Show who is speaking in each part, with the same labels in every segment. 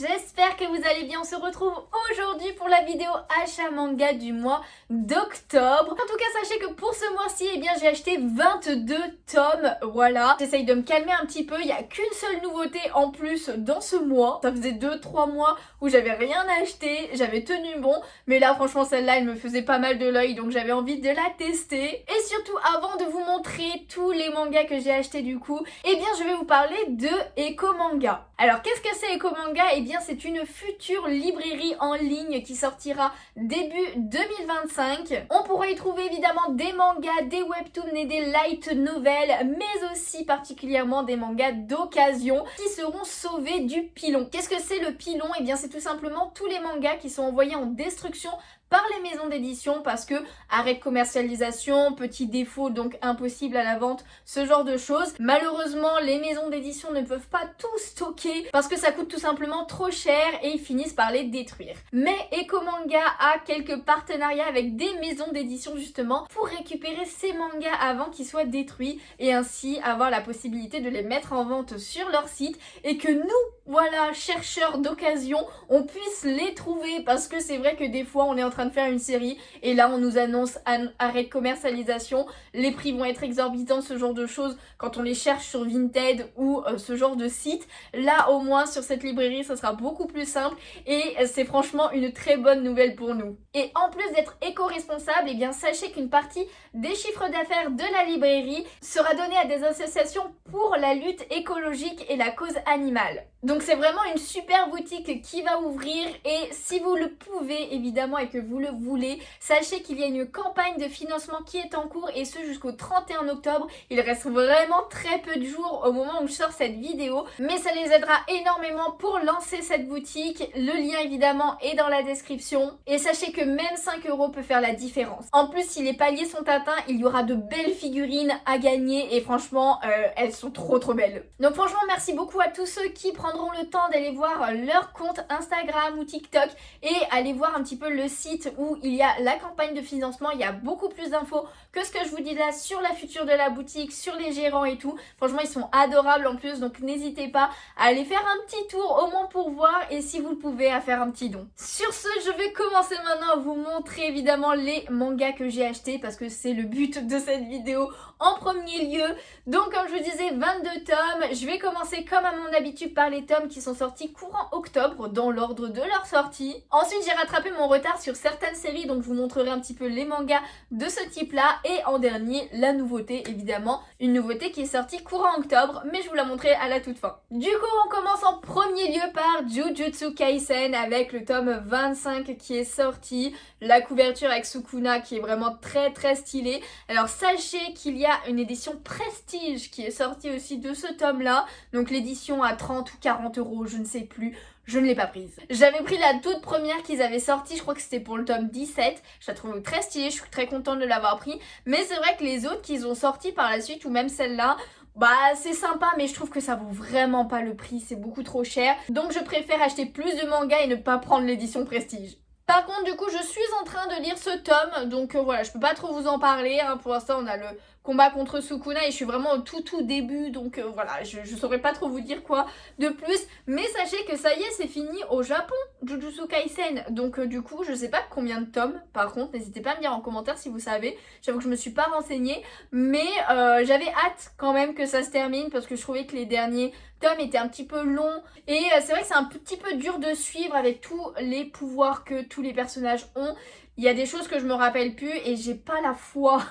Speaker 1: j'espère que vous allez bien. On se retrouve aujourd'hui pour la vidéo achat manga du mois d'octobre. En tout cas, sachez que pour ce mois-ci, eh bien, j'ai acheté 22 tomes, voilà. J'essaye de me calmer un petit peu, il n'y a qu'une seule nouveauté en plus dans ce mois. Ça faisait 2-3 mois où j'avais rien acheté, j'avais tenu bon, mais là franchement celle-là elle me faisait pas mal de l'œil, donc j'avais envie de la tester. Et surtout, avant de vous montrer tous les mangas que j'ai achetés du coup, eh bien je vais vous parler de Eco Manga. Alors qu'est-ce que c'est Eco Manga? Eh bien c'est une future librairie en ligne qui sortira début 2025. On pourra y trouver évidemment des mangas, des webtoons et des light novels, mais aussi particulièrement des mangas d'occasion qui seront sauvés du pilon. Qu'est-ce que c'est le pilon? Eh bien c'est tout simplement tous les mangas qui sont envoyés en destruction par les maisons d'édition parce que arrêt de commercialisation, petit défaut donc impossible à la vente, ce genre de choses. Malheureusement, les maisons d'édition ne peuvent pas tout stocker parce que ça coûte tout simplement trop cher et ils finissent par les détruire. Mais Eco Manga a quelques partenariats avec des maisons d'édition justement pour récupérer ces mangas avant qu'ils soient détruits et ainsi avoir la possibilité de les mettre en vente sur leur site et que nous, voilà, chercheurs d'occasion, on puisse les trouver parce que c'est vrai que des fois on est en train de faire une série et là on nous annonce arrêt de commercialisation, les prix vont être exorbitants, ce genre de choses quand on les cherche sur Vinted ou ce genre de site. Là au moins sur cette librairie ça sera beaucoup plus simple et c'est franchement une très bonne nouvelle pour nous. Et en plus d'être éco-responsable, eh bien sachez qu'une partie des chiffres d'affaires de la librairie sera donnée à des associations pour la lutte écologique et la cause animale. Donc c'est vraiment une super boutique qui va ouvrir et si vous le pouvez évidemment et que vous le voulez, sachez qu'il y a une campagne de financement qui est en cours et ce jusqu'au 31 octobre. Il reste vraiment très peu de jours au moment où je sors cette vidéo, mais ça les aidera énormément pour lancer cette boutique. Le lien évidemment est dans la description et sachez que même 5 € peut faire la différence. En plus, si les paliers sont atteints, il y aura de belles figurines à gagner et franchement, elles sont trop belles. Donc franchement, merci beaucoup à tous ceux qui prendront le temps d'aller voir leur compte Instagram ou TikTok et aller voir un petit peu le site où il y a la campagne de financement. Il y a beaucoup plus d'infos que ce que je vous dis là sur la future de la boutique, sur les gérants et tout. Franchement, ils sont adorables en plus, donc n'hésitez pas à aller faire un petit tour au moins pour voir et si vous le pouvez à faire un petit don. Sur ce, je vais commencer maintenant à vous montrer évidemment les mangas que j'ai achetés parce que c'est le but de cette vidéo en premier lieu. Donc comme je vous disais, 22 tomes. Je vais commencer comme à mon habitude par les tomes qui sont sortis courant octobre dans l'ordre de leur sortie. Ensuite, j'ai rattrapé mon retard sur certaines séries, donc je vous montrerai un petit peu les mangas de ce type-là. Et en dernier, la nouveauté, évidemment. Une nouveauté qui est sortie courant octobre, mais je vous la montrerai à la toute fin. Du coup, on commence en premier lieu par Jujutsu Kaisen avec le tome 25 qui est sorti. La couverture avec Sukuna qui est vraiment très stylée. Alors sachez qu'il y a une édition prestige qui est sortie aussi de ce tome-là. Donc l'édition à 30 ou 40 €, je ne sais plus. Je ne l'ai pas prise. J'avais pris la toute première qu'ils avaient sortie, je crois que c'était pour le tome 17. Je la trouve très stylée, je suis très contente de l'avoir pris. Mais c'est vrai que les autres qu'ils ont sortis par la suite, ou même celle-là, bah c'est sympa mais je trouve que ça vaut vraiment pas le prix, c'est beaucoup trop cher. Donc je préfère acheter plus de mangas et ne pas prendre l'édition prestige. Par contre du coup je suis en train de lire ce tome, donc voilà, je peux pas trop vous en parler, hein. Pour l'instant on a le combat contre Sukuna et je suis vraiment au tout début, donc voilà, je saurais pas trop vous dire quoi de plus. Mais sachez que ça y est, c'est fini au Japon, Jujutsu Kaisen, donc du coup je sais pas combien de tomes, par contre n'hésitez pas à me dire en commentaire si vous savez. J'avoue que je me suis pas renseignée, mais j'avais hâte quand même que ça se termine parce que je trouvais que les derniers tomes étaient un petit peu longs et c'est vrai que c'est un petit peu dur de suivre avec tous les pouvoirs que tous les personnages ont. Il y a des choses que je me rappelle plus et j'ai pas la foi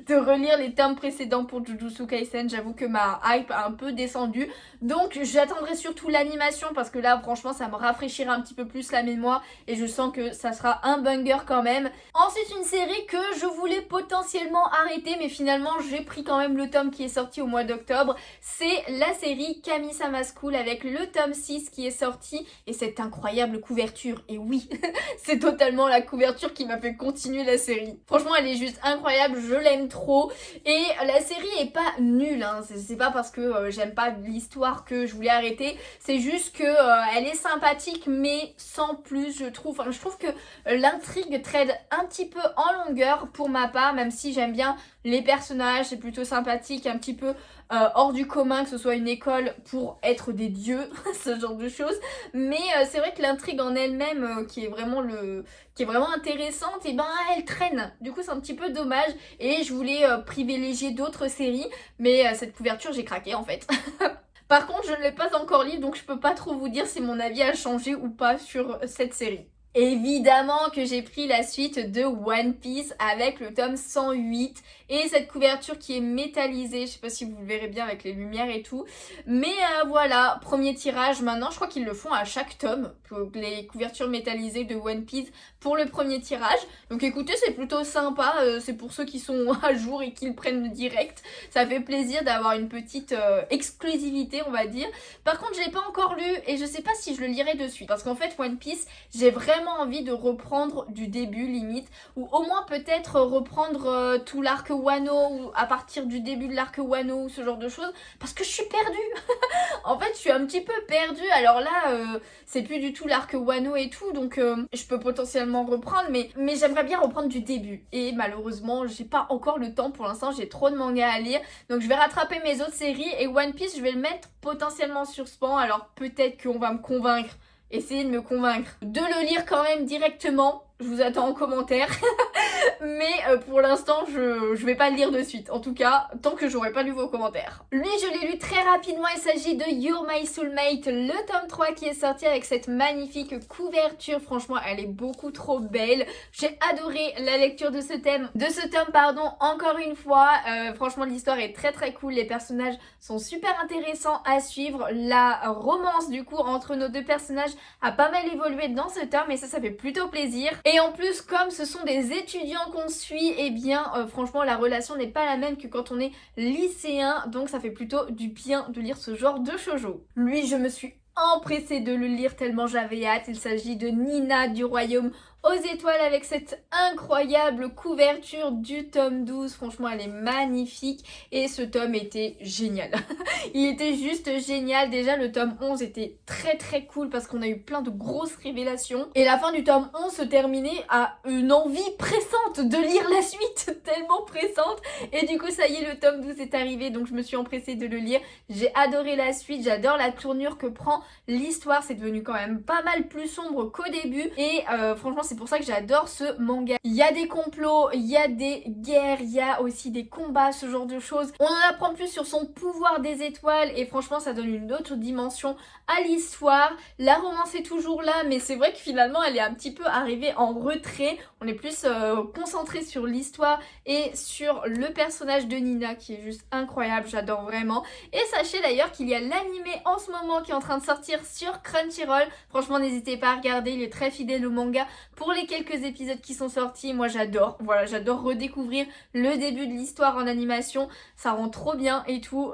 Speaker 1: de relire les tomes précédents pour Jujutsu Kaisen. J'avoue que ma hype a un peu descendu. Donc j'attendrai surtout l'animation parce que là franchement ça me rafraîchira un petit peu plus la mémoire et je sens que ça sera un banger quand même. Ensuite une série que je voulais potentiellement arrêter mais finalement j'ai pris quand même le tome qui est sorti au mois d'octobre. C'est la série Kami-sama School avec le tome 6 qui est sorti et cette incroyable couverture. Et oui, c'est totalement la couverture qui m'a fait continuer la série. Franchement elle est juste incroyable, je l'aime trop et la série est pas nulle, hein. C'est pas parce que j'aime pas l'histoire que je voulais arrêter, c'est juste que elle est sympathique mais sans plus je trouve. Enfin, je trouve que l'intrigue traîne un petit peu en longueur pour ma part, même si j'aime bien les personnages, c'est plutôt sympathique, un petit peu hors du commun que ce soit une école pour être des dieux, ce genre de choses. Mais c'est vrai que l'intrigue en elle-même qui est vraiment intéressante, et ben elle traîne. Du coup c'est un petit peu dommage et je voulais privilégier d'autres séries, mais cette couverture j'ai craqué en fait. Par contre je ne l'ai pas encore lu donc je peux pas trop vous dire si mon avis a changé ou pas sur cette série. Évidemment que j'ai pris la suite de One Piece avec le tome 108 et cette couverture qui est métallisée, je sais pas si vous le verrez bien avec les lumières et tout, mais voilà, premier tirage maintenant, je crois qu'ils le font à chaque tome, les couvertures métallisées de One Piece pour le premier tirage, donc écoutez c'est plutôt sympa, c'est pour ceux qui sont à jour et qui le prennent direct, ça fait plaisir d'avoir une petite exclusivité on va dire. Par contre je l'ai pas encore lu et je sais pas si je le lirai de suite, parce qu'en fait One Piece j'ai vraiment envie de reprendre du début limite, ou au moins peut-être reprendre tout l'arc Wano, ou à partir du début de l'arc Wano ou ce genre de choses, parce que je suis perdue. En fait je suis un petit peu perdue, alors là c'est plus du tout l'arc Wano et tout, donc je peux potentiellement reprendre, mais j'aimerais bien reprendre du début, et malheureusement j'ai pas encore le temps pour l'instant, j'ai trop de mangas à lire, donc je vais rattraper mes autres séries, et One Piece je vais le mettre potentiellement sur Span, alors peut-être qu'on va me convaincre. Essayez de me convaincre de le lire quand même directement. Je vous attends en commentaire. Mais pour l'instant, je vais pas le lire de suite. En tout cas, tant que j'aurai pas lu vos commentaires. Lui, je l'ai lu très rapidement. Il s'agit de You're My Soulmate, le tome 3 qui est sorti avec cette magnifique couverture. Franchement, elle est beaucoup trop belle. J'ai adoré la lecture de ce tome, pardon, encore une fois. Franchement, l'histoire est très très cool. Les personnages sont super intéressants à suivre. La romance, du coup, entre nos deux personnages a pas mal évolué dans ce tome et ça fait plutôt plaisir. Et en plus, comme ce sont des étudiants qu'on suit, et bien franchement la relation n'est pas la même que quand on est lycéen, donc ça fait plutôt du bien de lire ce genre de shoujo. Lui, je me suis empressée de le lire tellement j'avais hâte. Il s'agit de Nina du Royaume aux étoiles avec cette incroyable couverture du tome 12. Franchement elle est magnifique et ce tome était génial. Il était juste génial. Déjà le tome 11 était très très cool parce qu'on a eu plein de grosses révélations et la fin du tome 11 se terminait à une envie pressante de lire la suite, tellement pressante, et du coup ça y est le tome 12 est arrivé, donc je me suis empressée de le lire. J'ai adoré la suite, j'adore la tournure que prend l'histoire, c'est devenu quand même pas mal plus sombre qu'au début et franchement c'est pour ça que j'adore ce manga. Il y a des complots, il y a des guerres, il y a aussi des combats, ce genre de choses. On en apprend plus sur son pouvoir des étoiles et franchement ça donne une autre dimension à l'histoire. La romance est toujours là, mais c'est vrai que finalement elle est un petit peu arrivée en retrait. On est plus concentré sur l'histoire et sur le personnage de Nina qui est juste incroyable, j'adore vraiment. Et sachez d'ailleurs qu'il y a l'animé en ce moment qui est en train de sortir sur Crunchyroll. Franchement n'hésitez pas à regarder, il est très fidèle au manga pour les quelques épisodes qui sont sortis. Moi j'adore, voilà, j'adore redécouvrir le début de l'histoire en animation, ça rend trop bien et tout.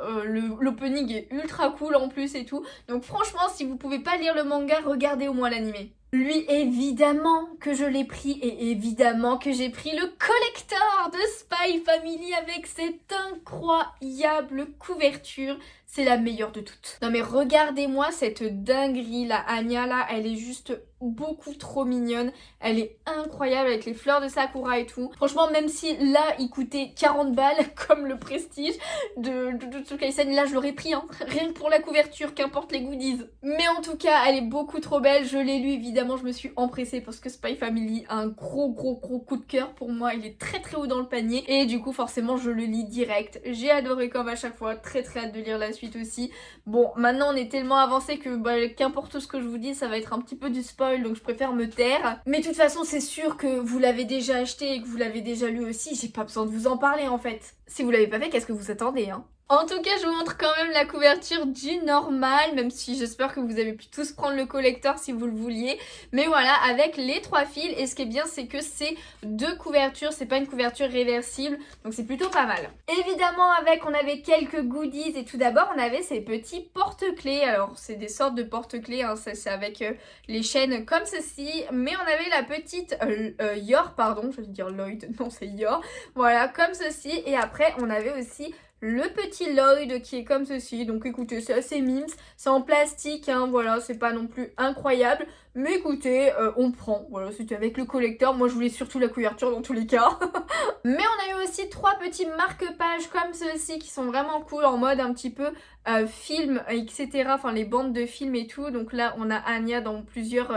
Speaker 1: L'opening est ultra cool en plus et tout, donc franchement si vous pouvez pas lire le manga, regardez au moins l'animé. Lui, évidemment que je l'ai pris et évidemment que j'ai pris le collector de Spy Family avec cette incroyable couverture. C'est la meilleure de toutes. Non mais regardez-moi cette dinguerie là, Anya là, elle est juste beaucoup trop mignonne. Elle est incroyable avec les fleurs de Sakura et tout. Franchement, même si là il coûtait 40 balles comme le Prestige de Tsukai-sen, là je l'aurais pris hein. Rien que pour la couverture, qu'importe les goodies. Mais en tout cas, elle est beaucoup trop belle. Je l'ai lu évidemment, je me suis empressée parce que Spy Family a un gros coup de cœur pour moi. Il est très très haut dans le panier et du coup forcément je le lis direct. J'ai adoré comme à chaque fois, très hâte de lire la suite aussi. Bon, maintenant on est tellement avancé que qu'importe ce que je vous dis, ça va être un petit peu du spoil, donc je préfère me taire. Mais de toute façon, c'est sûr que vous l'avez déjà acheté et que vous l'avez déjà lu aussi, j'ai pas besoin de vous en parler en fait. Si vous l'avez pas fait, qu'est-ce que vous attendez hein? En tout cas, je vous montre quand même la couverture du normal, même si j'espère que vous avez pu tous prendre le collector si vous le vouliez. Mais voilà, avec les 3 fils, et ce qui est bien, c'est que c'est 2 couvertures, c'est pas une couverture réversible, donc c'est plutôt pas mal. Évidemment, avec, on avait quelques goodies, et tout d'abord, on avait ces petits porte-clés. Alors, c'est des sortes de porte-clés, hein, c'est avec les chaînes comme ceci, mais on avait la petite Yor, pardon, je vais dire Lloyd, non c'est Yor, voilà, comme ceci, et après, on avait aussi le petit Lloyd qui est comme ceci, donc écoutez c'est assez mimes, c'est en plastique hein, voilà, c'est pas non plus incroyable, Mais écoutez, on prend. Voilà, c'était avec le collector. Moi, je voulais surtout la couverture dans tous les cas. Mais on a eu aussi 3 petits marque-pages comme ceux-ci qui sont vraiment cool en mode un petit peu film, etc. Enfin, les bandes de films et tout. Donc là, on a Anya dans plusieurs...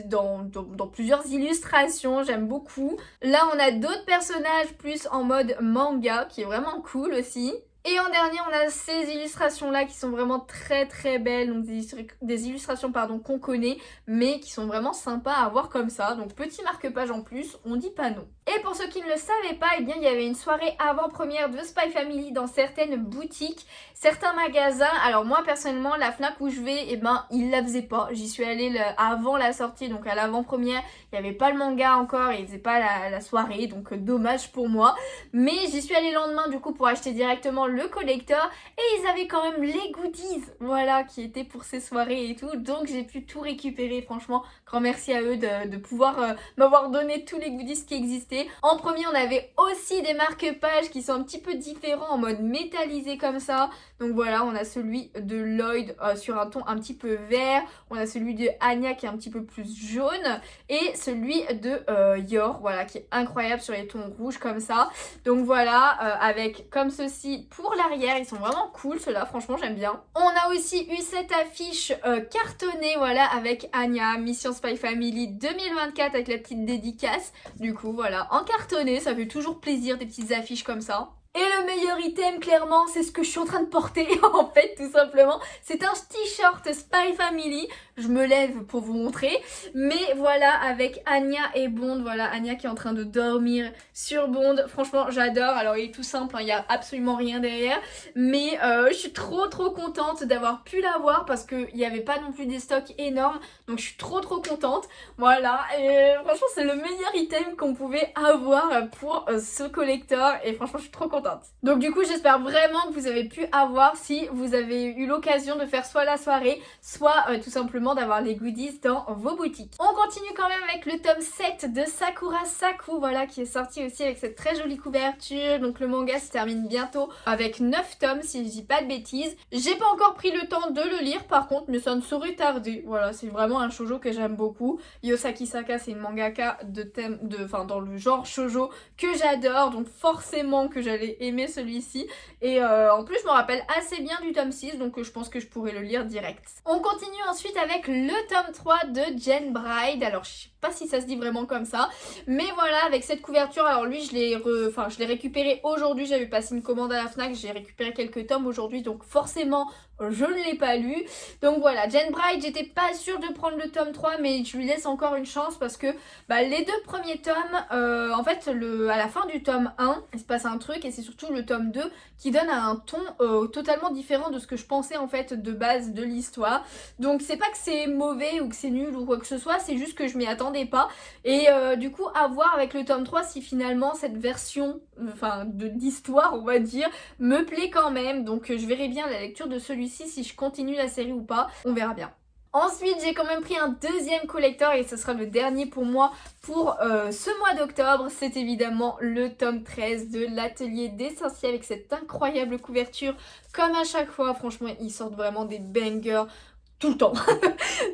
Speaker 1: dans plusieurs illustrations, j'aime beaucoup. Là, on a d'autres personnages plus en mode manga, qui est vraiment cool aussi. Et en dernier, on a ces illustrations-là qui sont vraiment très très belles, donc des illustrations pardon qu'on connaît, mais qui sont vraiment sympas à voir comme ça. Donc petit marque-page en plus, on dit pas non. Et pour ceux qui ne le savaient pas, eh bien il y avait une soirée avant-première de Spy Family dans certaines boutiques, certains magasins. Alors moi personnellement, la Fnac où je vais, eh ben ils la faisaient pas. J'y suis allée avant la sortie, donc à l'avant-première, il n'y avait pas le manga encore, ils faisaient pas la soirée, donc dommage pour moi. Mais j'y suis allée le lendemain du coup pour acheter directement le collector et ils avaient quand même les goodies, voilà, qui étaient pour ces soirées et tout, donc j'ai pu tout récupérer. Franchement, grand merci à eux de pouvoir m'avoir donné tous les goodies qui existaient. En premier, on avait aussi des marque-pages qui sont un petit peu différents en mode métallisé comme ça. Donc voilà, on a celui de Lloyd sur un ton un petit peu vert, on a celui de Anya qui est un petit peu plus jaune et celui de Yor, voilà, qui est incroyable sur les tons rouges comme ça. Donc voilà, avec comme ceci pour l'arrière, ils sont vraiment cool ceux-là, franchement j'aime bien. On a aussi eu cette affiche cartonnée, voilà, avec Anya, Mission Spy Family 2024 avec la petite dédicace. Du coup voilà, en cartonné, ça fait toujours plaisir des petites affiches comme ça. Et le meilleur item, clairement, c'est ce que je suis en train de porter, en fait, tout simplement. C'est un t-shirt Spy Family. Je me lève pour vous montrer. Mais voilà, avec Anya et Bond. Voilà, Anya qui est en train de dormir sur Bond. Franchement, j'adore. Alors, il est tout simple, hein, il n'y a absolument rien derrière. Mais je suis trop contente d'avoir pu l'avoir parce qu'il n'y avait pas non plus des stocks énormes. Donc, je suis trop contente. Voilà, et franchement, c'est le meilleur item qu'on pouvait avoir pour ce collector. Et franchement, je suis trop contente. Donc du coup j'espère vraiment que vous avez pu avoir, si vous avez eu l'occasion de faire soit la soirée, soit tout simplement d'avoir les goodies dans vos boutiques. On continue quand même avec le tome 7 de Sakura Saku, voilà, qui est sorti aussi avec cette très jolie couverture. Donc le manga se termine bientôt avec 9 tomes si je dis pas de bêtises. J'ai pas encore pris le temps de le lire par contre, mais ça ne saurait tarder. Voilà, c'est vraiment un shoujo que j'aime beaucoup. Yosaki Saka, c'est une mangaka dans le genre shoujo que j'adore, donc forcément que j'allais aimer celui-ci. Et en plus je me rappelle assez bien du tome 6, donc je pense que je pourrais le lire direct. On continue ensuite avec le tome 3 de Jen Bride. Alors je sais pas si ça se dit vraiment comme ça, mais voilà, avec cette couverture. Alors lui je l'ai récupéré aujourd'hui, j'avais passé une commande à la Fnac, j'ai récupéré quelques tomes aujourd'hui, donc forcément je ne l'ai pas lu. Donc voilà, Jen Bride, j'étais pas sûre de prendre le tome 3, mais je lui laisse encore une chance parce que les 2 premiers tomes, en fait à la fin du tome 1 il se passe un truc, et c'est surtout le tome 2 qui donne un ton totalement différent de ce que je pensais en fait de base de l'histoire. Donc c'est pas que c'est mauvais ou que c'est nul ou quoi que ce soit, c'est juste que je m'y attendais pas. Et du coup à voir avec le tome 3 si finalement cette version d'histoire on va dire me plaît quand même. Donc je verrai bien la lecture de celui-ci si je continue la série ou pas, on verra bien. Ensuite, j'ai quand même pris un deuxième collector et ce sera le dernier pour moi pour ce mois d'octobre. C'est évidemment le tome 13 de l'Atelier des Sorciers avec cette incroyable couverture. Comme à chaque fois, franchement, ils sortent vraiment des bangers tout le temps.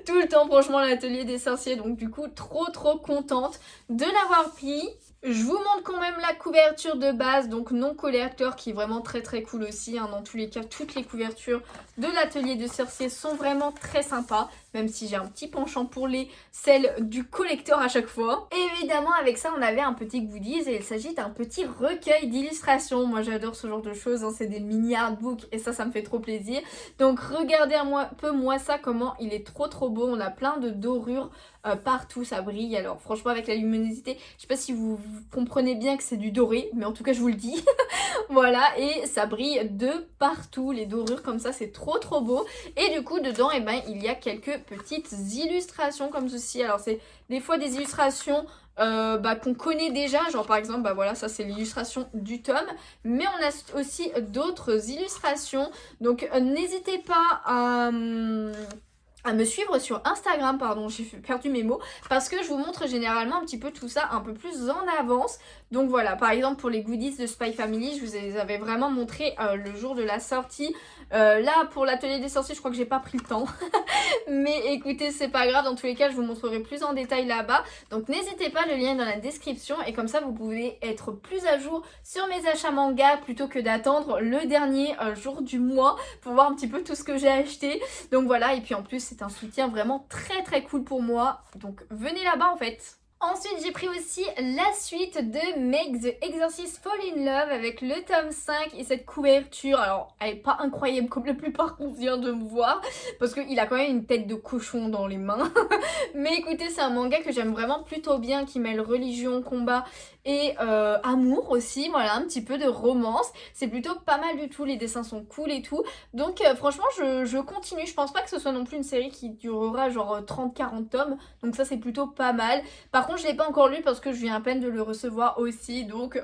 Speaker 1: Tout le temps, franchement, l'Atelier des Sorciers. Donc du coup, trop contente de l'avoir pris. Je vous montre quand même la couverture de base, donc non collector, qui est vraiment très cool aussi, hein. Dans tous les cas, toutes les couvertures de l'Atelier de Sorciers sont vraiment très sympas, même si j'ai un petit penchant pour celles du collector à chaque fois. Et évidemment, avec ça, on avait un petit goodies et il s'agit d'un petit recueil d'illustrations. Moi, j'adore ce genre de choses, hein. C'est des mini artbooks et ça me fait trop plaisir. Donc, regardez un peu moi ça, comment il est trop beau. On a plein de dorures partout, ça brille. Alors, franchement, avec la luminosité, je sais pas si vous comprenez bien que c'est du doré, mais en tout cas, je vous le dis. Voilà, et ça brille de partout, les dorures comme ça, c'est trop beau. Et du coup, dedans, il y a quelques petites illustrations comme ceci. Alors, c'est des fois des illustrations qu'on connaît déjà, genre par exemple, voilà, ça c'est l'illustration du tome, mais on a aussi d'autres illustrations. Donc, n'hésitez pas à me suivre sur Instagram, pardon, j'ai perdu mes mots, parce que je vous montre généralement un petit peu tout ça un peu plus en avance. Donc voilà, par exemple pour les goodies de Spy Family, je vous les avais vraiment montré le jour de la sortie. Là pour l'atelier des sorciers, je crois que j'ai pas pris le temps. Mais écoutez, c'est pas grave, dans tous les cas je vous montrerai plus en détail là-bas. Donc n'hésitez pas, le lien est dans la description et comme ça vous pouvez être plus à jour sur mes achats manga plutôt que d'attendre le dernier jour du mois pour voir un petit peu tout ce que j'ai acheté. Donc voilà, et puis en plus c'est un soutien vraiment très très cool pour moi. Donc venez là-bas en fait. Ensuite, j'ai pris aussi la suite de Make the Exorcist Fall in Love avec le tome 5 et cette couverture. Alors, elle est pas incroyable comme la plupart qu'on vient de me voir parce qu'il a quand même une tête de cochon dans les mains. Mais écoutez, c'est un manga que j'aime vraiment plutôt bien, qui mêle religion, combat et amour aussi. Voilà, un petit peu de romance. C'est plutôt pas mal du tout, les dessins sont cool et tout. Donc franchement, je continue. Je pense pas que ce soit non plus une série qui durera genre 30-40 tomes. Donc ça, c'est plutôt pas mal. Par contre, je l'ai pas encore lu parce que je viens à peine de le recevoir aussi. Donc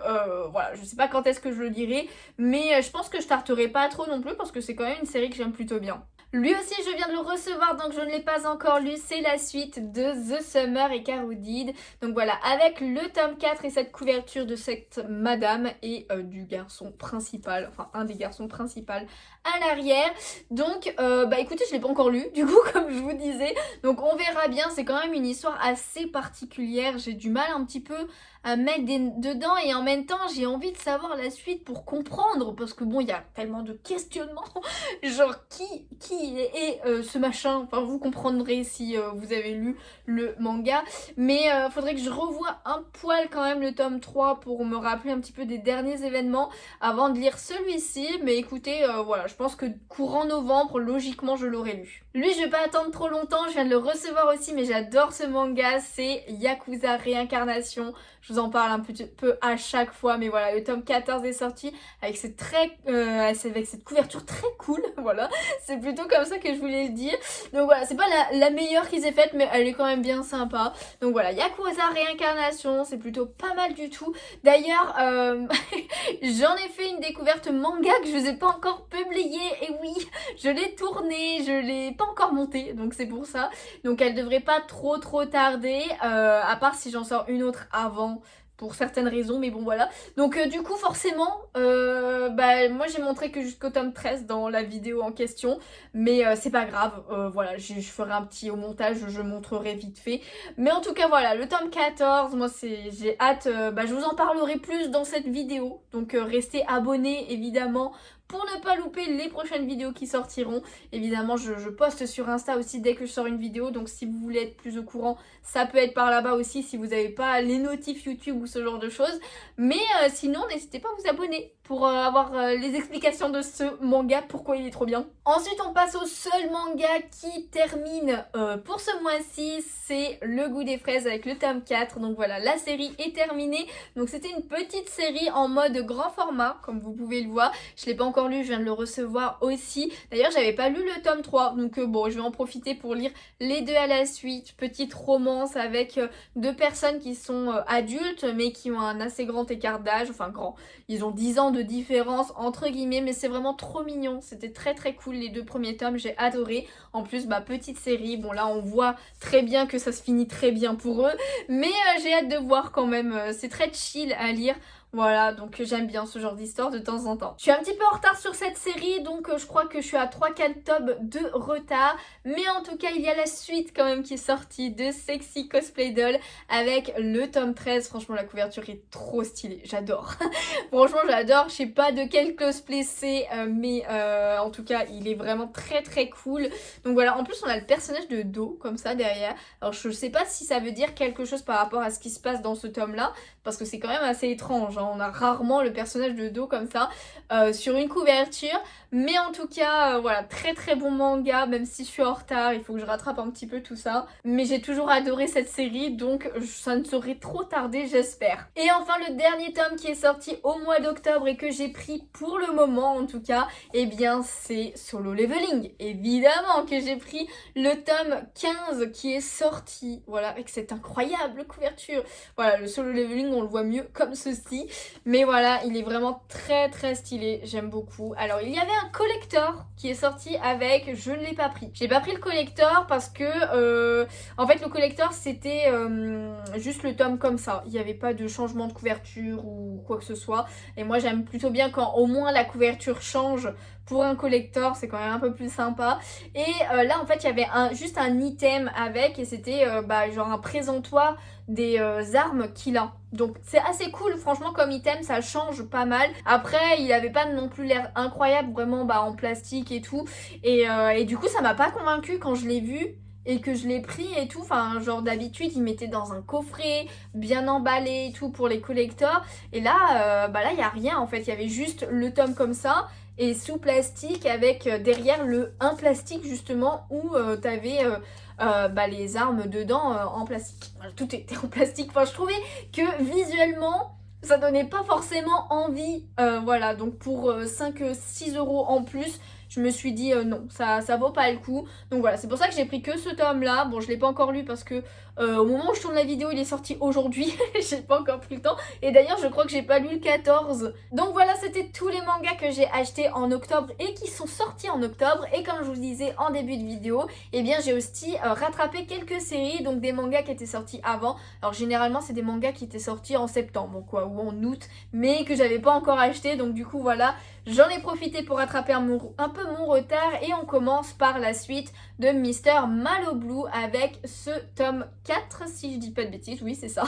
Speaker 1: voilà, je sais pas quand est-ce que je le lirai. Mais je pense que je tarterai pas trop non plus parce que c'est quand même une série que j'aime plutôt bien. Lui aussi, je viens de le recevoir, donc je ne l'ai pas encore lu. C'est la suite de The Summer et Caroudid. Donc voilà, avec le tome 4 et cette couverture de cette madame et du garçon principal, enfin un des garçons principaux à l'arrière. Donc bah écoutez, je l'ai pas encore lu du coup, comme je vous disais, donc on verra bien. C'est quand même une histoire assez particulière, j'ai du mal un petit peu à mettre dedans et en même temps j'ai envie de savoir la suite pour comprendre, parce que bon, il y a tellement de questionnements genre qui est ce machin, enfin vous comprendrez si vous avez lu le manga, mais faudrait que je revoie un poil quand même le tome 3 pour me rappeler un petit peu des derniers événements avant de lire celui-ci. Mais écoutez, voilà, je pense que courant novembre, logiquement je l'aurai lu. Lui, je vais pas attendre trop longtemps, je viens de le recevoir aussi, mais j'adore ce manga, c'est Yakuza Réincarnation. Je vous en parle un petit peu à chaque fois, mais voilà, le tome 14 est sorti avec avec cette couverture très cool, voilà, c'est plutôt comme ça que je voulais le dire. Donc voilà, c'est pas la meilleure qu'ils aient faite, mais elle est quand même bien sympa. Donc voilà, Yakuza Réincarnation, c'est plutôt pas mal du tout. D'ailleurs, j'en ai fait une découverte manga que je vous ai pas encore publiée, et oui, je l'ai tournée, je l'ai pas encore montée, donc c'est pour ça. Donc elle devrait pas trop tarder, à part si j'en sors une autre avant, pour certaines raisons, mais bon voilà. Donc du coup forcément, bah, moi j'ai montré que jusqu'au tome 13 dans la vidéo en question, mais c'est pas grave, voilà, je ferai un petit au montage, je montrerai vite fait. Mais en tout cas voilà, le tome 14, moi j'ai hâte, bah, je vous en parlerai plus dans cette vidéo, donc restez abonnés évidemment pour ne pas louper les prochaines vidéos qui sortiront. Évidemment, je poste sur Insta aussi dès que je sors une vidéo, donc si vous voulez être plus au courant, ça peut être par là-bas aussi si vous n'avez pas les notifs YouTube ou ce genre de choses. Mais sinon, n'hésitez pas à vous abonner pour avoir les explications de ce manga, pourquoi il est trop bien. Ensuite, on passe au seul manga qui termine pour ce mois-ci, c'est Le Goût des fraises avec le tome 4. Donc voilà, la série est terminée. Donc c'était une petite série en mode grand format, comme vous pouvez le voir. Je l'ai pas encore lu, je viens de le recevoir aussi. D'ailleurs, j'avais pas lu le tome 3, donc bon, je vais en profiter pour lire les deux à la suite. Petite romance avec deux personnes qui sont adultes, mais qui ont un assez grand écart d'âge, enfin grand. Ils ont 10 ans de différence entre guillemets, mais c'est vraiment trop mignon. C'était très cool les deux premiers tomes, j'ai adoré. En plus, bah, petite série, bon là on voit très bien que ça se finit très bien pour eux, mais j'ai hâte de voir quand même. C'est très chill à lire. Voilà, donc j'aime bien ce genre d'histoire de temps en temps. Je suis un petit peu en retard sur cette série, donc je crois que je suis à 3-4 tomes de retard. Mais en tout cas, il y a la suite quand même qui est sortie de Sexy Cosplay Doll avec le tome 13. Franchement, la couverture est trop stylée, j'adore. Franchement, j'adore. Je sais pas de quel cosplay c'est, mais en tout cas, il est vraiment très cool. Donc voilà, en plus on a le personnage de Do comme ça derrière. Alors je sais pas si ça veut dire quelque chose par rapport à ce qui se passe dans ce tome-là, parce que c'est quand même assez étrange, hein. On a rarement le personnage de Do comme ça sur une couverture. Mais en tout cas, voilà, très bon manga, même si je suis en retard, il faut que je rattrape un petit peu tout ça. Mais j'ai toujours adoré cette série, donc ça ne saurait trop tarder, j'espère. Et enfin, le dernier tome qui est sorti au mois d'octobre et que j'ai pris pour le moment en tout cas, eh bien c'est Solo Leveling. Évidemment que j'ai pris le tome 15 qui est sorti, voilà, avec cette incroyable couverture. Voilà, le Solo Leveling, on le voit mieux comme ceci. Mais voilà, il est vraiment très très stylé, j'aime beaucoup. Alors il y avait un collector qui est sorti avec, je ne l'ai pas pris. J'ai pas pris le collector parce que en fait le collector c'était juste le tome comme ça. Il n'y avait pas de changement de couverture ou quoi que ce soit. Et moi j'aime plutôt bien quand au moins la couverture change. Pour un collector, c'est quand même un peu plus sympa. Et là, en fait, il y avait juste un item avec et c'était genre un présentoir des armes qu'il a. Donc c'est assez cool, franchement, comme item, ça change pas mal. Après, il avait pas non plus l'air incroyable, vraiment en plastique et tout. Et du coup, ça m'a pas convaincue quand je l'ai vu. Et que je l'ai pris et tout, enfin genre d'habitude il mettait dans un coffret bien emballé et tout pour les collectors. Et là, là il y a rien en fait, il y avait juste le tome comme ça et sous plastique avec derrière un plastique justement où t'avais les armes dedans en plastique. Voilà, tout était en plastique, enfin je trouvais que visuellement ça donnait pas forcément envie. Voilà, donc pour 5-6 euros en plus, je me suis dit non, ça vaut pas le coup. Donc voilà, c'est pour ça que j'ai pris que ce tome là. Bon, je l'ai pas encore lu parce que au moment où je tourne la vidéo, il est sorti aujourd'hui. J'ai pas encore pris le temps. Et d'ailleurs, je crois que j'ai pas lu le 14. Donc voilà, c'était tous les mangas que j'ai achetés en octobre et qui sont sortis en octobre. Et comme je vous le disais en début de vidéo, eh bien j'ai aussi rattrapé quelques séries, donc des mangas qui étaient sortis avant. Alors généralement, c'est des mangas qui étaient sortis en septembre quoi, ou en août, mais que j'avais pas encore acheté. Donc du coup voilà, j'en ai profité pour rattraper un peu mon retard et on commence par la suite de Mr. Malo Blue avec ce tome 4 si je dis pas de bêtises, oui c'est ça.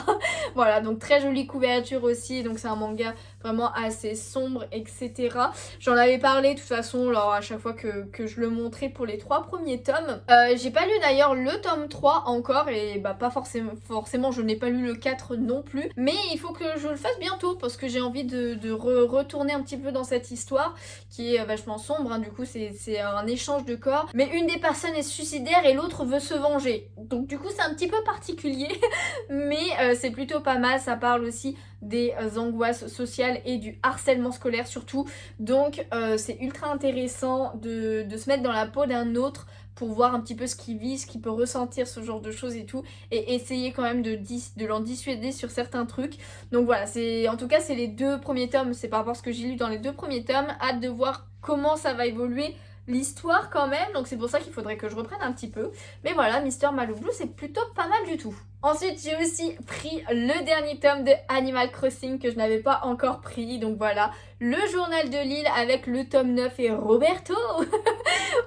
Speaker 1: Voilà, donc très jolie couverture aussi, donc c'est un manga vraiment assez sombre, etc. J'en avais parlé de toute façon alors à chaque fois que je le montrais pour les 3 premiers tomes. J'ai pas lu d'ailleurs le tome 3 encore et pas forcément je n'ai pas lu le 4 non plus, mais il faut que je le fasse bientôt parce que j'ai envie de retourner un petit peu dans cette histoire qui est vachement sombre, hein. Du coup c'est un échange de corps, mais une des personnes est suicidaire et l'autre veut se venger, donc du coup c'est un petit peu particulier mais c'est plutôt pas mal. Ça parle aussi des angoisses sociales et du harcèlement scolaire surtout, donc c'est ultra intéressant de se mettre dans la peau d'un autre pour voir un petit peu ce qu'il vit, ce qu'il peut ressentir, ce genre de choses et tout, et essayer quand même de l'en dissuader sur certains trucs. Donc voilà, en tout cas c'est les 2 premiers tomes, c'est par rapport à ce que j'ai lu dans les 2 premiers tomes, hâte de voir comment ça va évoluer l'histoire quand même, donc c'est pour ça qu'il faudrait que je reprenne un petit peu. Mais voilà, Mr. Malo Blue c'est plutôt pas mal du tout. Ensuite j'ai aussi pris le dernier tome de Animal Crossing que je n'avais pas encore pris, donc voilà, le journal de Lille avec le tome 9 et Roberto.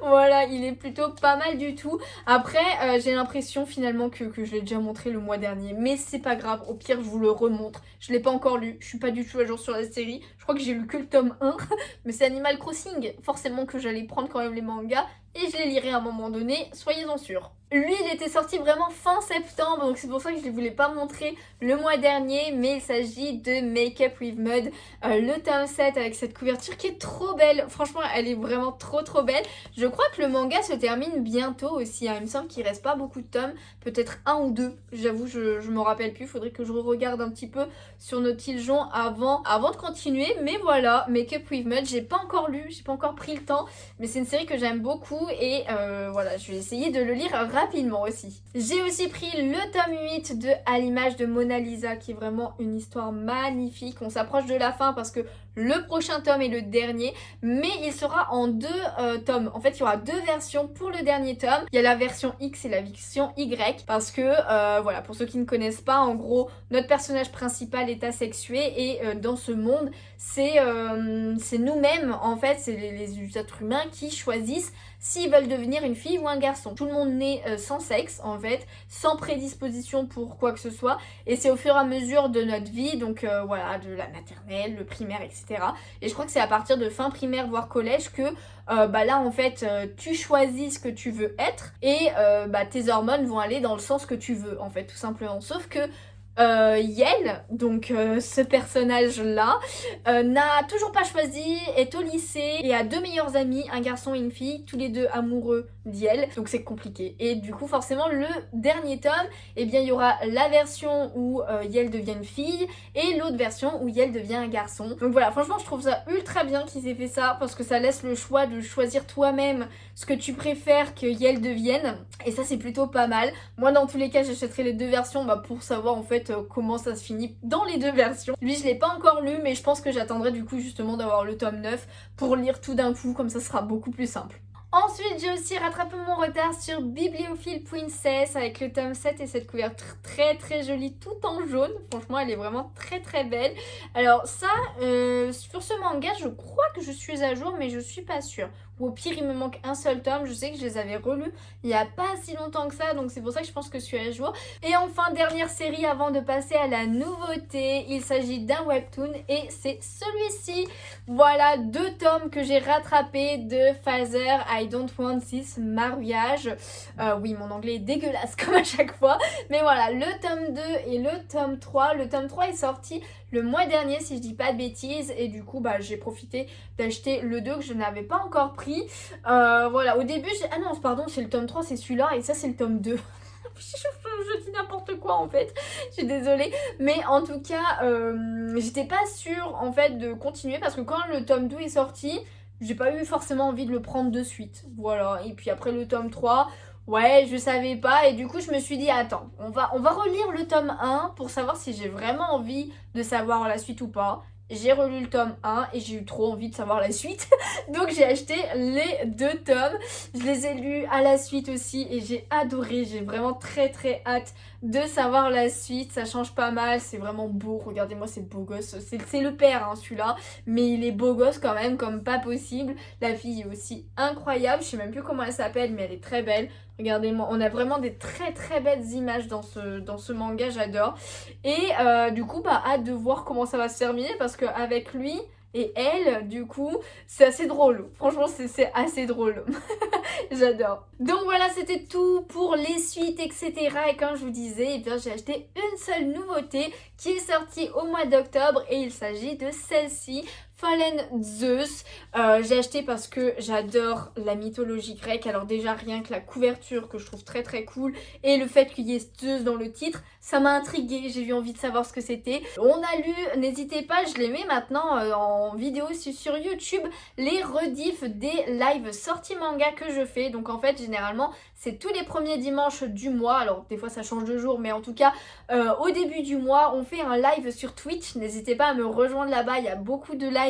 Speaker 1: Voilà, il est plutôt pas mal du tout. Après j'ai l'impression finalement que je l'ai déjà montré le mois dernier, mais c'est pas grave, au pire je vous le remontre. Je l'ai pas encore lu, je suis pas du tout à jour sur la série, je crois que j'ai lu que le tome 1 mais c'est Animal Crossing, forcément que j'allais prendre quand même les mangas et je les lirai à un moment donné, soyez-en sûrs. Lui il était sorti vraiment fin septembre, donc c'est pour ça que je ne voulais pas montrer le mois dernier, mais il s'agit de Make Up With Mud, le tome 7 avec cette couverture qui est trop belle, franchement elle est vraiment trop belle. Je crois que le manga se termine bientôt aussi, hein. Il me semble qu'il reste pas beaucoup de tomes, peut-être 1 ou 2, j'avoue je me rappelle plus, faudrait que je regarde un petit peu sur Notiljon avant de continuer, mais voilà, Make Up With Mud, j'ai pas encore lu, j'ai pas encore pris le temps, mais c'est une série que j'aime beaucoup et voilà, je vais essayer de le lire rapidement aussi. J'ai aussi pris le tome 8 de À l'image de Mona Lisa qui est vraiment une histoire magnifique. On s'approche de la fin parce que le prochain tome est le dernier, mais il sera en 2 tomes. En fait, il y aura 2 versions pour le dernier tome. Il y a la version X et la version Y parce que, voilà, pour ceux qui ne connaissent pas, en gros, notre personnage principal est asexué et dans ce monde, c'est nous-mêmes, en fait, c'est les êtres humains qui choisissent s'ils veulent devenir une fille ou un garçon. Tout le monde naît sans sexe, en fait, sans prédisposition pour quoi que ce soit, et c'est au fur et à mesure de notre vie, donc voilà, de la maternelle, le primaire, etc. Et je crois que c'est à partir de fin primaire, voire collège, que là, en fait, tu choisis ce que tu veux être, et tes hormones vont aller dans le sens que tu veux, en fait, tout simplement. Sauf que Yel, donc ce personnage-là, n'a toujours pas choisi, est au lycée et a 2 meilleurs amis, un garçon et une fille, tous les 2 amoureux d'Yel, donc c'est compliqué. Et du coup, forcément, le dernier tome, eh bien, il y aura la version où Yel devient une fille et l'autre version où Yel devient un garçon. Donc voilà, franchement, je trouve ça ultra bien qu'ils aient fait ça parce que ça laisse le choix de choisir toi-même ce que tu préfères que Yel devienne. Et ça, c'est plutôt pas mal. Moi, dans tous les cas, j'achèterai les 2 versions pour savoir en fait fait comment ça se finit dans les deux versions. Lui je l'ai pas encore lu mais je pense que j'attendrai du coup justement d'avoir le tome 9 pour lire tout d'un coup, comme ça sera beaucoup plus simple. Ensuite, j'ai aussi rattrapé mon retard sur Bibliophile Princess avec le tome 7 et cette couverture très jolie tout en jaune. Franchement, elle est vraiment très belle. Alors ça, sur ce manga, je crois que je suis à jour, mais je suis pas sûre. Ou au pire, il me manque un seul tome. Je sais que je les avais relus il y a pas si longtemps que ça, donc c'est pour ça que je pense que je suis à jour. Et enfin, dernière série avant de passer à la nouveauté, il s'agit d'un webtoon et c'est celui-ci. Voilà, 2 tomes que j'ai rattrapés de Father I Don't Want This Mariage. Oui, mon anglais est dégueulasse comme à chaque fois. Mais voilà, le tome 2 et le tome 3. Le tome 3 est sorti le mois dernier si je dis pas de bêtises. Et du coup, j'ai profité d'acheter le 2 que je n'avais pas encore pris. Voilà, au début, ah non, pardon, c'est le tome 3, c'est celui-là. Et ça, c'est le tome 2. Je dis n'importe quoi en fait, je suis désolée, mais en tout cas j'étais pas sûre en fait de continuer parce que quand le tome 2 est sorti, j'ai pas eu forcément envie de le prendre de suite, voilà. Et puis après le tome 3, ouais, je savais pas et du coup je me suis dit attends, on va relire le tome 1 pour savoir si j'ai vraiment envie de savoir la suite ou pas. J'ai relu le tome 1 et j'ai eu trop envie de savoir la suite. Donc j'ai acheté les 2 tomes. Je les ai lus à la suite aussi et j'ai adoré. J'ai vraiment très hâte de savoir la suite. Ça change pas mal. C'est vraiment beau. Regardez-moi, c'est beau gosse. C'est le père hein, celui-là. Mais il est beau gosse quand même comme pas possible. La fille est aussi incroyable. Je sais même plus comment elle s'appelle mais elle est très belle. Regardez-moi, on a vraiment des très belles images dans ce manga, j'adore. Et du coup, hâte de voir comment ça va se terminer parce qu'avec lui et elle, du coup, c'est assez drôle. Franchement, c'est assez drôle. J'adore. Donc voilà, c'était tout pour les suites, etc. Et comme je vous disais, eh bien, j'ai acheté une seule nouveauté qui est sortie au mois d'octobre et il s'agit de celle-ci. Fallen Zeus, j'ai acheté parce que j'adore la mythologie grecque. Alors déjà rien que la couverture que je trouve très cool et le fait qu'il y ait Zeus dans le titre, ça m'a intriguée, j'ai eu envie de savoir ce que c'était. On a lu, n'hésitez pas, je les mets maintenant en vidéo sur YouTube, les rediffs des lives sorties manga que je fais. Donc en fait généralement c'est tous les premiers dimanches du mois, alors des fois ça change de jour mais en tout cas au début du mois on fait un live sur Twitch. N'hésitez pas à me rejoindre là-bas, il y a beaucoup de lives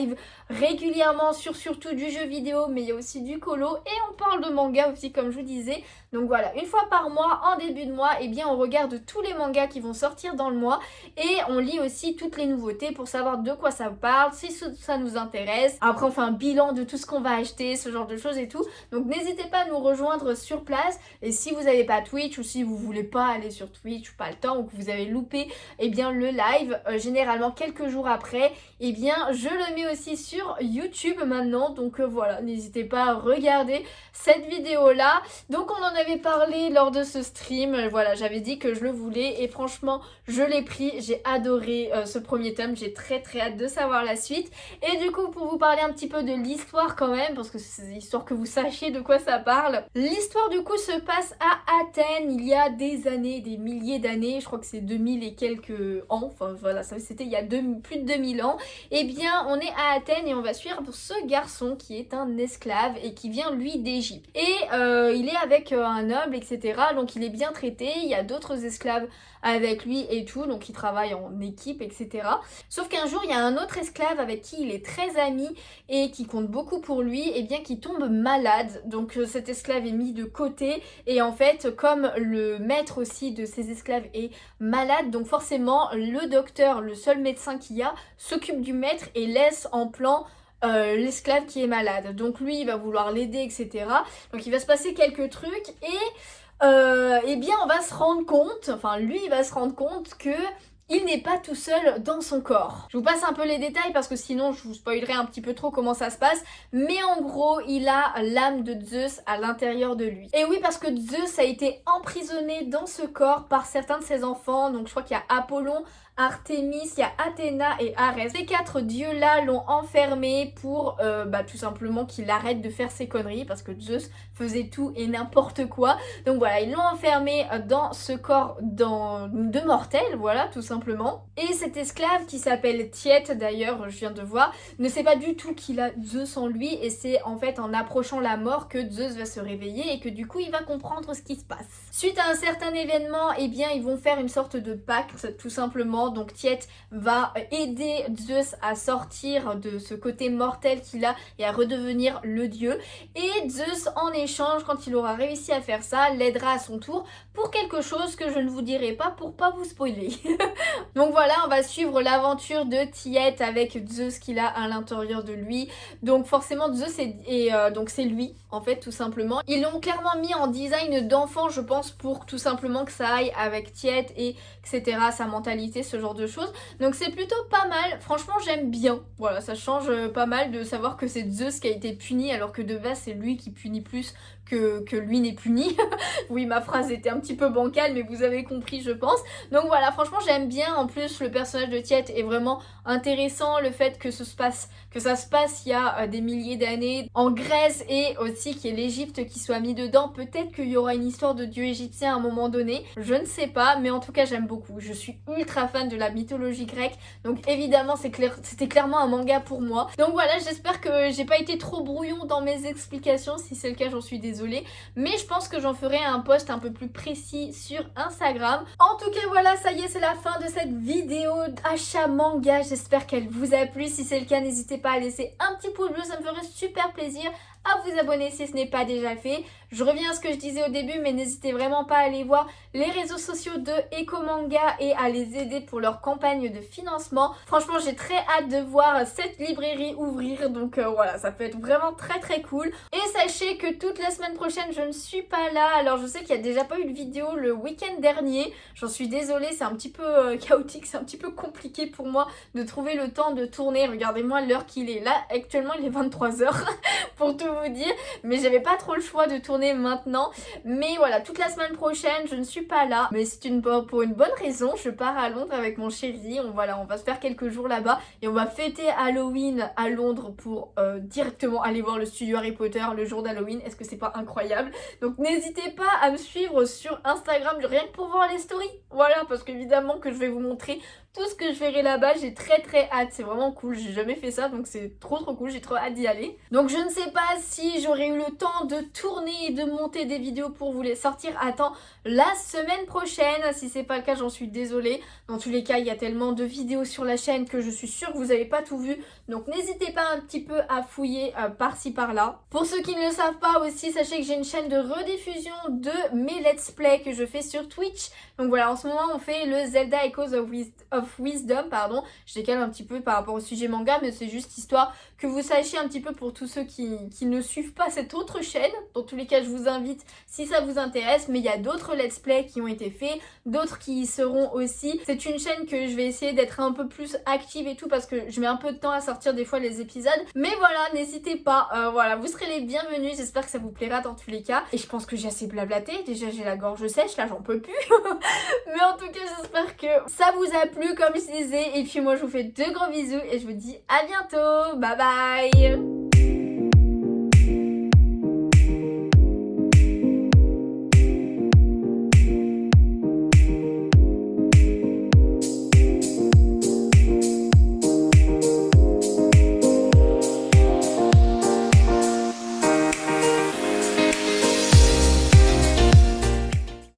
Speaker 1: régulièrement sur surtout du jeu vidéo mais il y a aussi du colo et on parle de manga aussi comme je vous disais. Donc voilà, une fois par mois, en début de mois, eh bien on regarde tous les mangas qui vont sortir dans le mois et on lit aussi toutes les nouveautés pour savoir de quoi ça parle, si ça nous intéresse. Après on fait un bilan de tout ce qu'on va acheter, ce genre de choses et tout. Donc n'hésitez pas à nous rejoindre sur place et si vous n'avez pas Twitch ou si vous voulez pas aller sur Twitch ou pas le temps ou que vous avez loupé eh bien le live, généralement quelques jours après, eh bien je le mets aussi sur YouTube maintenant. Donc voilà, n'hésitez pas à regarder cette vidéo là. Donc on en avait parlé lors de ce stream, voilà, j'avais dit que je le voulais et franchement je l'ai pris, j'ai adoré ce premier tome, j'ai très hâte de savoir la suite. Et du coup pour vous parler un petit peu de l'histoire quand même, parce que c'est histoire que vous sachiez de quoi ça parle. L'histoire du coup se passe à Athènes il y a des années, des milliers d'années, je crois que c'est 2000 et quelques ans, enfin voilà, c'était il y a plus de 2000 ans. Et bien on est à Athènes et on va suivre ce garçon qui est un esclave et qui vient lui d'Égypte. Et il est avec un noble, etc. Donc il est bien traité, il y a d'autres esclaves avec lui et tout, donc il travaille en équipe, etc. Sauf qu'un jour il y a un autre esclave avec qui il est très ami et qui compte beaucoup pour lui, et bien qui tombe malade. Donc cet esclave est mis de côté et en fait comme le maître aussi de ces esclaves est malade, donc forcément le docteur, le seul médecin qu'il y a, s'occupe du maître et laisse en plan l'esclave qui est malade. Donc lui il va vouloir l'aider, etc. Donc il va se passer quelques trucs et eh bien on va se rendre compte, enfin lui il va se rendre compte que il n'est pas tout seul dans son corps. Je vous passe un peu les détails parce que sinon je vous spoilerai un petit peu trop comment ça se passe. Mais en gros, il a l'âme de Zeus à l'intérieur de lui. Et oui, parce que Zeus a été emprisonné dans ce corps par certains de ses enfants. Donc je crois qu'il y a Apollon, Artémis, il y a Athéna et Arès. Ces 4 dieux-là l'ont enfermé pour tout simplement qu'il arrête de faire ses conneries parce que Zeus faisait tout et n'importe quoi. Donc voilà, ils l'ont enfermé dans ce corps de mortel, voilà, tout simplement. Et cet esclave qui s'appelle Tiète, d'ailleurs, je viens de voir, ne sait pas du tout qu'il a Zeus en lui et c'est en fait en approchant la mort que Zeus va se réveiller et que du coup il va comprendre ce qui se passe. Suite à un certain événement, eh bien ils vont faire une sorte de pacte tout simplement. Donc Tiète va aider Zeus à sortir de ce côté mortel qu'il a et à redevenir le dieu. Et Zeus en échange, quand il aura réussi à faire ça, l'aidera à son tour pour quelque chose que je ne vous dirai pas pour pas vous spoiler. Donc voilà, on va suivre l'aventure de Tiète avec Zeus qu'il a à l'intérieur de lui. Donc forcément Zeus donc c'est lui en fait tout simplement. Ils l'ont clairement mis en design d'enfant je pense pour tout simplement que ça aille avec Tiète et etc. sa mentalité, ce genre de choses. Donc c'est plutôt pas mal, franchement j'aime bien. Voilà, ça change pas mal de savoir que c'est Zeus qui a été puni alors que de base c'est lui qui punit plus que lui n'est puni. Oui, ma phrase était un petit peu bancale mais vous avez compris je pense. Donc voilà, franchement j'aime bien. En plus le personnage de Tiète est vraiment intéressant, le fait que ça se passe il y a des milliers d'années en Grèce et aussi qu'il y ait l'Égypte qui soit mis dedans. Peut-être qu'il y aura une histoire de dieu égyptien à un moment donné, je ne sais pas, mais en tout cas j'aime beaucoup. Je suis ultra fan de la mythologie grecque, donc évidemment c'était clairement un manga pour moi. Donc voilà, j'espère que j'ai pas été trop brouillon dans mes explications, si c'est le cas j'en suis désolée, mais je pense que j'en ferai un post un peu plus précis sur Instagram. En tout cas voilà, ça y est, c'est la fin de cette vidéo d'achat manga, j'espère qu'elle vous a plu. Si c'est le cas, n'hésitez pas à laisser un petit pouce bleu, ça me ferait super plaisir, à vous abonner si ce n'est pas déjà fait. Je reviens à ce que je disais au début, mais n'hésitez vraiment pas à aller voir les réseaux sociaux de Ecomanga et à les aider pour leur campagne de financement. Franchement, j'ai très hâte de voir cette librairie ouvrir, donc voilà, ça peut être vraiment très très cool. Et sachez que toute la semaine prochaine, je ne suis pas là. Alors je sais qu'il n'y a déjà pas eu de vidéo le week-end dernier, j'en suis désolée, c'est un petit peu chaotique, c'est un petit peu compliqué pour moi de trouver le temps de tourner. Regardez-moi l'heure qu'il est là, actuellement il est 23h pour tout vous dire, mais j'avais pas trop le choix de tourner maintenant. Mais voilà, toute la semaine prochaine je ne suis pas là, mais c'est pour une bonne raison. Je pars à Londres avec mon chéri, on va se faire quelques jours là-bas et on va fêter Halloween à Londres pour directement aller voir le studio Harry Potter le jour d'Halloween. Est-ce que c'est pas incroyable? Donc n'hésitez pas à me suivre sur Instagram rien que pour voir les stories, voilà, parce qu'évidemment que je vais vous montrer tout ce que je verrai là-bas. J'ai très hâte, c'est vraiment cool, j'ai jamais fait ça donc c'est trop cool, j'ai trop hâte d'y aller. Donc je ne sais pas si j'aurai eu le temps de tourner et de monter des vidéos pour vous les sortir à temps la semaine prochaine. Si c'est pas le cas, j'en suis désolée. Dans tous les cas, il y a tellement de vidéos sur la chaîne que je suis sûre que vous n'avez pas tout vu, donc n'hésitez pas un petit peu à fouiller par-ci par-là. Pour ceux qui ne le savent pas aussi, sachez que j'ai une chaîne de rediffusion de mes let's play que je fais sur Twitch. Donc voilà, en ce moment on fait le Zelda Echoes of Wisdom, pardon. Je décale un petit peu par rapport au sujet manga, mais c'est juste histoire que vous sachiez un petit peu pour tous ceux qui ne suivent pas cette autre chaîne. Dans tous les cas, je vous invite si ça vous intéresse, mais il y a d'autres let's play qui ont été faits, d'autres qui y seront aussi. C'est une chaîne que je vais essayer d'être un peu plus active et tout parce que je mets un peu de temps à sortir des fois les épisodes. Mais voilà, n'hésitez pas, voilà, vous serez les bienvenus, j'espère que ça vous plaira dans tous les cas. Et je pense que j'ai assez blablaté, déjà j'ai la gorge sèche, là j'en peux plus. Mais en tout cas, j'espère que ça vous a plu comme je disais. Et puis moi je vous fais de gros bisous et je vous dis à bientôt, bye bye.